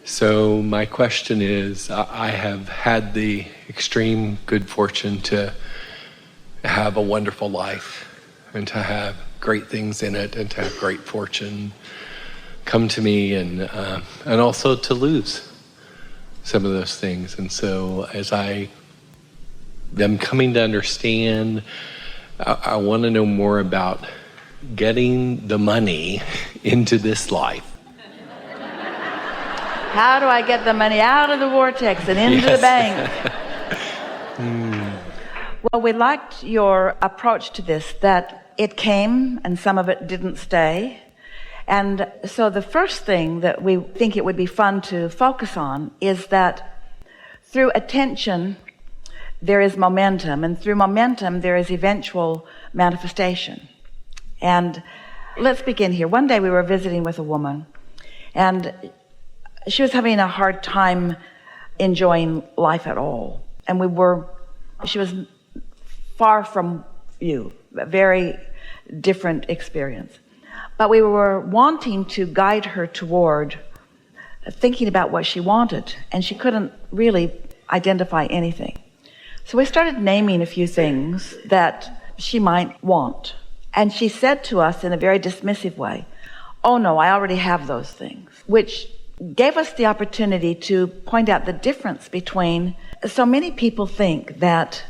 So my question is, I have had the extreme good fortune to have a wonderful life and to have great things in it and to have great fortune come to me and also to lose some of those things. And so as I am coming to understand, I want to know more about getting the money into this life. How do I get the money out of the vortex and into the bank? Well, we liked your approach to this, that it came and some of it didn't stay. And so the first thing that we think it would be fun to focus on is that through attention, there is momentum, and through momentum, there is eventual manifestation. And let's begin here. One day we were visiting with a woman, and she was having a hard time enjoying life at all. And she was far from you, a very different experience. But we were wanting to guide her toward thinking about what she wanted, and she couldn't really identify anything. So we started naming a few things that she might want. And she said to us in a very dismissive way, "Oh no, I already have those things," which gave us the opportunity to point out the difference between, so many people think that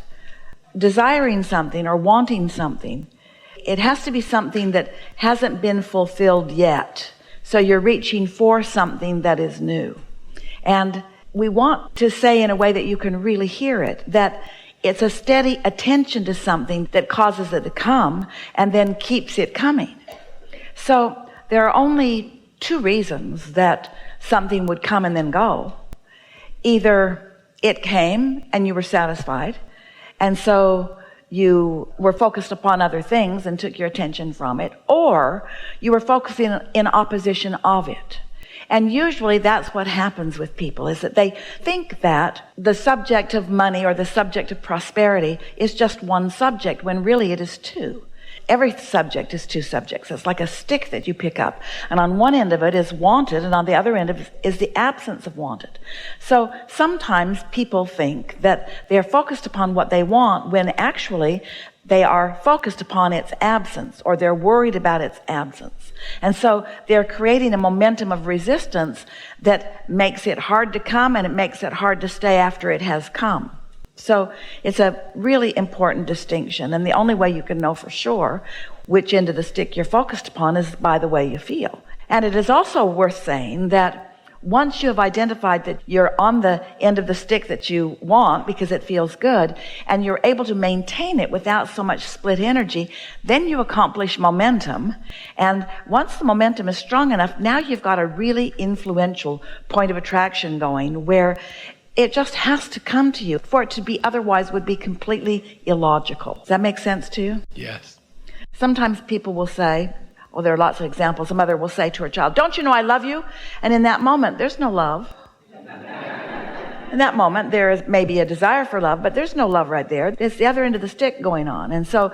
desiring something or wanting something, it has to be something that hasn't been fulfilled yet. So you're reaching for something that is new. And we want to say in a way that you can really hear it, that it's a steady attention to something that causes it to come and then keeps it coming. So there are only two reasons that something would come and then go. Either it came and you were satisfied, and so you were focused upon other things and took your attention from it, or you were focusing in opposition of it. And usually that's what happens with people, is that they think that the subject of money or the subject of prosperity is just one subject, when really it is two. Every subject is two subjects. It's like a stick that you pick up, and on one end of it is wanted, and on the other end of it is the absence of wanted. So sometimes people think that they're focused upon what they want, when actually they are focused upon its absence, or they're worried about its absence. And so they're creating a momentum of resistance that makes it hard to come, and it makes it hard to stay after it has come. So it's a really important distinction, and the only way you can know for sure which end of the stick you're focused upon is by the way you feel. And it is also worth saying that once you have identified that you're on the end of the stick that you want because it feels good, and you're able to maintain it without so much split energy, then you accomplish momentum. And once the momentum is strong enough, now you've got a really influential point of attraction going, where it just has to come to you. For it to be otherwise would be completely illogical. Does that make sense to you? Yes. Sometimes people will say, well, there are lots of examples. A mother will say to her child, "Don't you know I love you?" And in that moment, there's no love. In that moment, there is maybe a desire for love, but there's no love right there. It's the other end of the stick going on. And so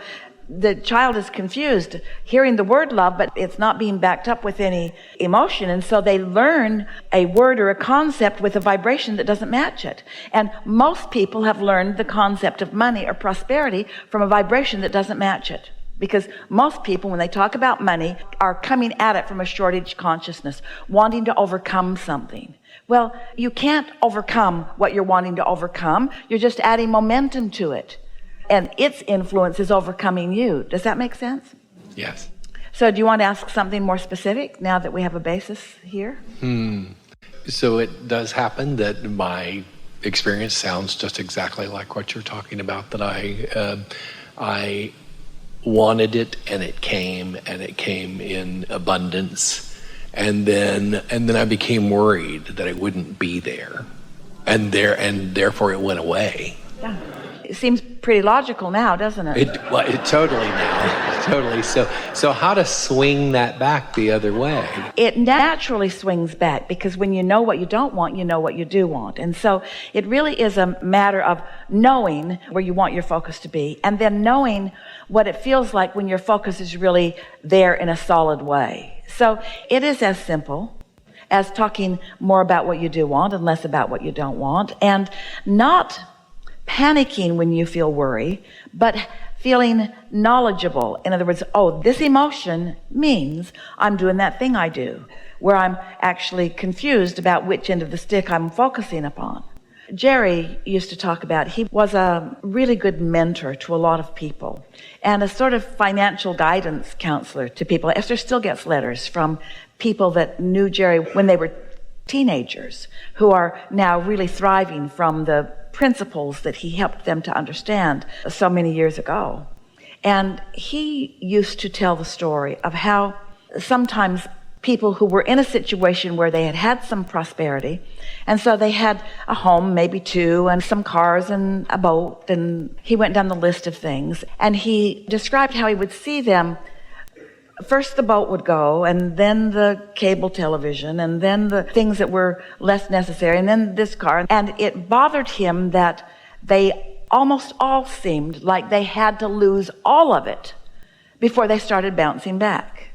the child is confused, hearing the word love, but it's not being backed up with any emotion. And so they learn a word or a concept with a vibration that doesn't match it. And most people have learned the concept of money or prosperity from a vibration that doesn't match it. Because most people, when they talk about money, are coming at it from a shortage consciousness, wanting to overcome something. Well, you can't overcome what you're wanting to overcome. You're just adding momentum to it. And its influence is overcoming you. Does that make sense? Yes. So do you want to ask something more specific now that we have a basis here? So it does happen that my experience sounds just exactly like what you're talking about, that I wanted it and it came in abundance. And then I became worried that it wouldn't be there. And therefore it went away. Yeah. It seems pretty logical now, doesn't it? It totally now. Totally. So how to swing that back the other way? It naturally swings back, because when you know what you don't want, you know what you do want. And so it really is a matter of knowing where you want your focus to be, and then knowing what it feels like when your focus is really there in a solid way. So it is as simple as talking more about what you do want and less about what you don't want, and not panicking when you feel worry, but feeling knowledgeable. In other words, oh, this emotion means I'm doing that thing I do, where I'm actually confused about which end of the stick I'm focusing upon. Jerry used to talk about, he was a really good mentor to a lot of people and a sort of financial guidance counselor to people. Esther still gets letters from people that knew Jerry when they were teenagers who are now really thriving from the principles that he helped them to understand so many years ago. And he used to tell the story of how sometimes people who were in a situation where they had had some prosperity, and so they had a home, maybe two, and some cars and a boat, and he went down the list of things, and he described how he would see them. First the boat would go, and then the cable television, and then the things that were less necessary, and then this car. And it bothered him that they almost all seemed like they had to lose all of it before they started bouncing back.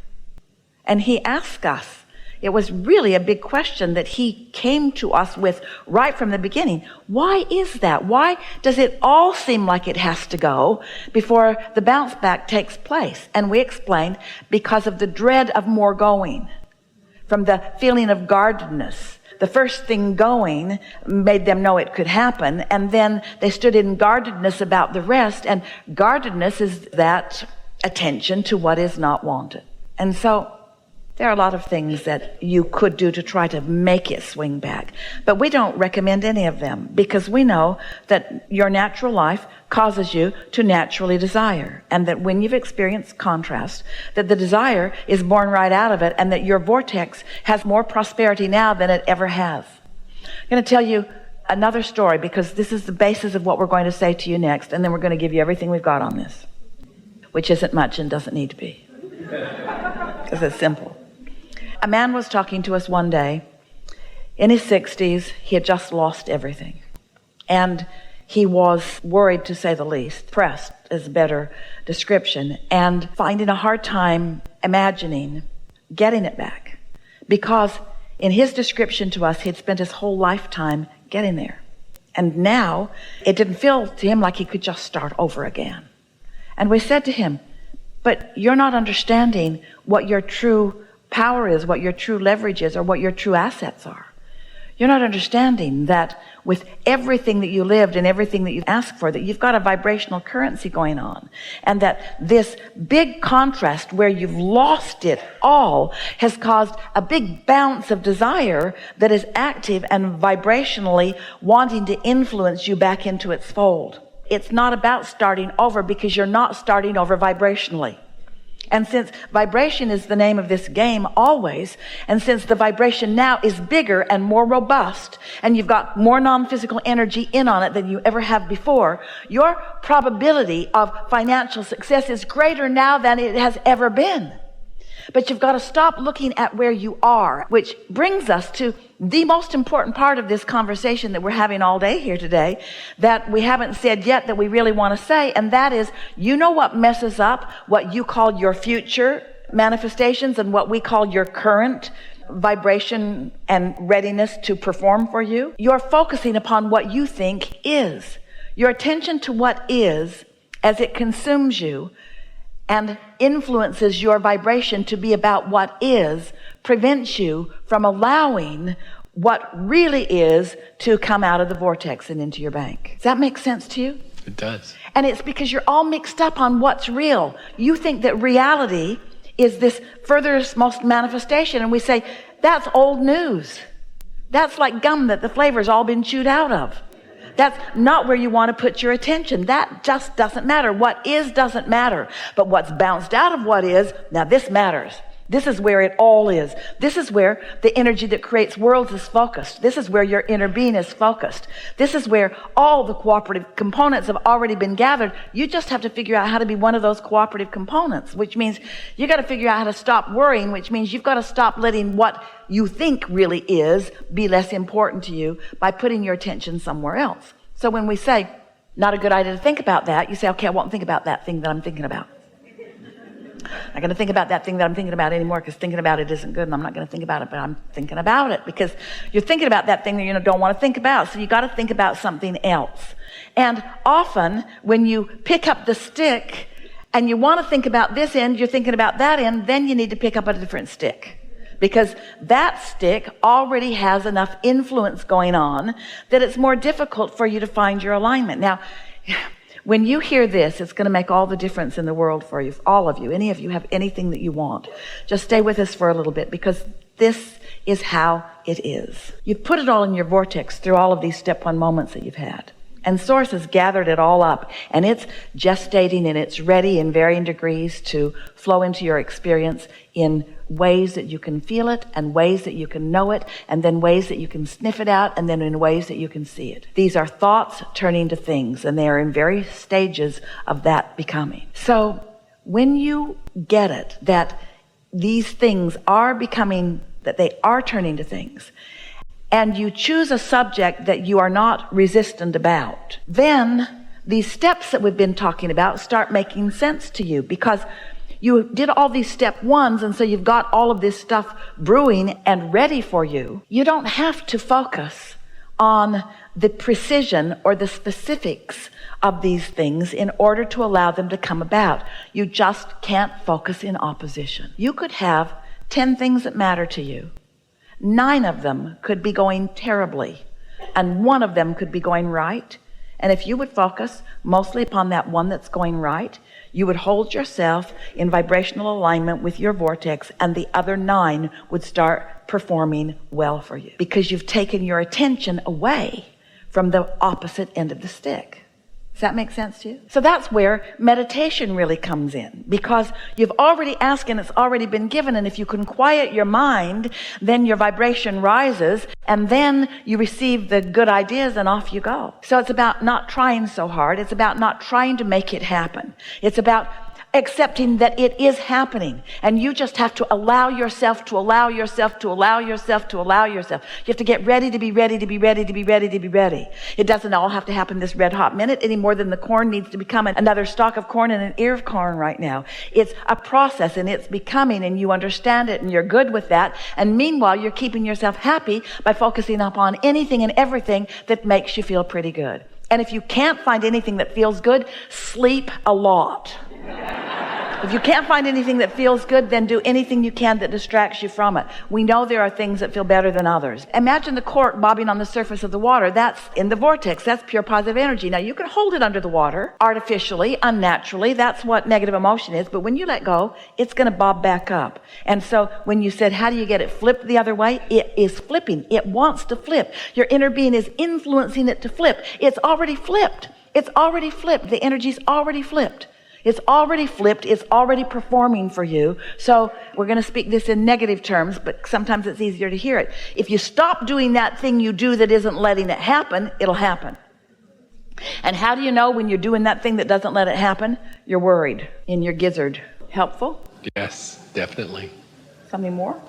And he asked us, it was really a big question that he came to us with right from the beginning. Why is that? Why does it all seem like it has to go before the bounce back takes place? And we explained, because of the dread of more going, from the feeling of guardedness. The first thing going made them know it could happen, and then they stood in guardedness about the rest, and guardedness is that attention to what is not wanted. And so there are a lot of things that you could do to try to make it swing back. But we don't recommend any of them, because we know that your natural life causes you to naturally desire. And that when you've experienced contrast, that the desire is born right out of it, and that your vortex has more prosperity now than it ever has. I'm going to tell you another story, because this is the basis of what we're going to say to you next. And then we're going to give you everything we've got on this, which isn't much and doesn't need to be, because it's simple. A man was talking to us one day in his 60s. He had just lost everything. And he was worried, to say the least. Pressed is a better description. And finding a hard time imagining getting it back. Because in his description to us, he'd spent his whole lifetime getting there. And now it didn't feel to him like he could just start over again. And we said to him, but you're not understanding what your true power is, what your true leverage is, or what your true assets are. You're not understanding that with everything that you lived and everything that you asked for, that you've got a vibrational currency going on, and that this big contrast where you've lost it all has caused a big bounce of desire that is active and vibrationally wanting to influence you back into its fold. It's not about starting over, because you're not starting over vibrationally. And since vibration is the name of this game always, and since the vibration now is bigger and more robust, and you've got more non-physical energy in on it than you ever have before, your probability of financial success is greater now than it has ever been. But you've got to stop looking at where you are, which brings us to the most important part of this conversation that we're having all day here today, that we haven't said yet that we really want to say, and that is, you know what messes up what you call your future manifestations and what we call your current vibration and readiness to perform for you? You're focusing upon what you think is. Your attention to what is, as it consumes you and influences your vibration to be about what is, prevents you from allowing what really is to come out of the vortex and into your bank. Does that make sense to you? It does. And it's because you're all mixed up on what's real. You think that reality is this furthest most manifestation, and we say, that's old news. That's like gum that the flavor's all been chewed out of. That's not where you want to put your attention. That just doesn't matter. What is doesn't matter. But what's bounced out of what is, now this matters. This is where it all is. This is where the energy that creates worlds is focused. This is where your inner being is focused. This is where all the cooperative components have already been gathered. You just have to figure out how to be one of those cooperative components, which means you got to figure out how to stop worrying, which means you've got to stop letting what you think really is be less important to you by putting your attention somewhere else. So when we say, not a good idea to think about that, you say, okay, I won't think about that thing that I'm thinking about. I'm not going to think about that thing that I'm thinking about anymore because thinking about it isn't good, and I'm not going to think about it, but I'm thinking about it because you're thinking about that thing that you don't want to think about. So you got to think about something else. And often when you pick up the stick and you want to think about this end, you're thinking about that end, then you need to pick up a different stick. Because that stick already has enough influence going on that it's more difficult for you to find your alignment. Now, when you hear this, it's going to make all the difference in the world for you, all of you. Any of you have anything that you want, just stay with us for a little bit, because this is how it is. You've put it all in your vortex through all of these step one moments that you've had. And Source has gathered it all up, and it's gestating and it's ready in varying degrees to flow into your experience in ways that you can feel it, and ways that you can know it, and then ways that you can sniff it out, and then in ways that you can see it. These are thoughts turning to things, and they are in various stages of that becoming. So when you get it, that these things are becoming, that they are turning to things, and you choose a subject that you are not resistant about, then these steps that we've been talking about start making sense to you, because you did all these step ones, and so you've got all of this stuff brewing and ready for you. You don't have to focus on the precision or the specifics of these things in order to allow them to come about. You just can't focus in opposition. You could have 10 things that matter to you. 9 of them could be going terribly, and 1 of them could be going right. And if you would focus mostly upon that one that's going right, you would hold yourself in vibrational alignment with your vortex, and the other 9 would start performing well for you, because you've taken your attention away from the opposite end of the stick. Does that make sense to you? So that's where meditation really comes in, because you've already asked and it's already been given. And if you can quiet your mind, then your vibration rises, and then you receive the good ideas and off you go. So it's about not trying so hard. It's about not trying to make it happen. It's about accepting that it is happening, and you just have to allow yourself to allow yourself to allow yourself to allow yourself. You have to get ready to be ready to be ready to be ready to be ready. It doesn't all have to happen this red hot minute any more than the corn needs to become another stalk of corn and an ear of corn right now. It's a process, and it's becoming, and you understand it, and you're good with that. And meanwhile, you're keeping yourself happy by focusing upon anything and everything that makes you feel pretty good. And if you can't find anything that feels good, sleep a lot. If you can't find anything that feels good, then do anything you can that distracts you from it. We know there are things that feel better than others. Imagine the cork bobbing on the surface of the water. That's in the vortex. That's pure positive energy. Now, you can hold it under the water artificially, unnaturally. That's what negative emotion is. But when you let go, it's going to bob back up. And so when you said, how do you get it flipped the other way? It is flipping. It wants to flip. Your inner being is influencing it to flip. It's already flipped. It's already flipped. The energy's already flipped. It's already flipped. It's already performing for you. So we're going to speak this in negative terms, but sometimes it's easier to hear it. If you stop doing that thing you do that isn't letting it happen, it'll happen. And how do you know when you're doing that thing that doesn't let it happen? You're worried in your gizzard. Helpful? Yes, definitely. Something more?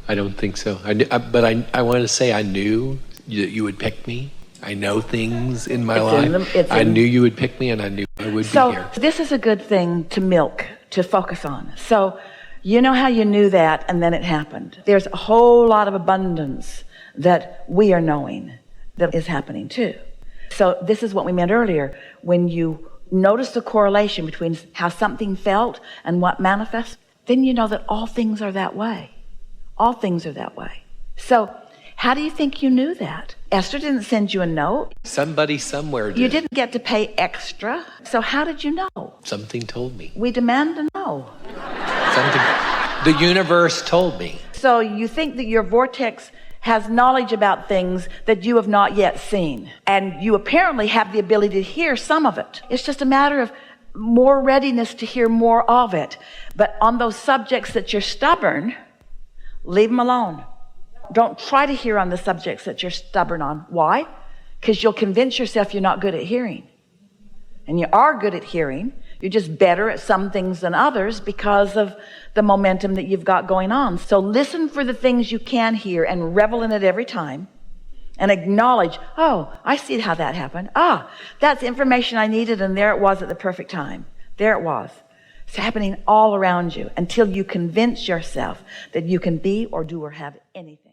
I don't think so. But I want to say I knew that you would pick me. I know things in my life. I knew you would pick me, and I knew I would be here. So this is a good thing to milk, to focus on. So you know how you knew that, and then it happened. There's a whole lot of abundance that we are knowing that is happening too. So this is what we meant earlier. When you notice the correlation between how something felt and what manifests, then you know that all things are that way. All things are that way. So how do you think you knew that? Esther didn't send you a note. Somebody somewhere did. You didn't get to pay extra. So how did you know? Something told me. We demand to know. Something. The universe told me. So you think that your vortex has knowledge about things that you have not yet seen. And you apparently have the ability to hear some of it. It's just a matter of more readiness to hear more of it. But on those subjects that you're stubborn, leave them alone. Don't try to hear on the subjects that you're stubborn on. Why? Because you'll convince yourself you're not good at hearing. And you are good at hearing. You're just better at some things than others because of the momentum that you've got going on. So listen for the things you can hear and revel in it every time. And acknowledge, oh, I see how that happened. Ah, that's information I needed, and there it was at the perfect time. There it was. It's happening all around you until you convince yourself that you can be or do or have anything.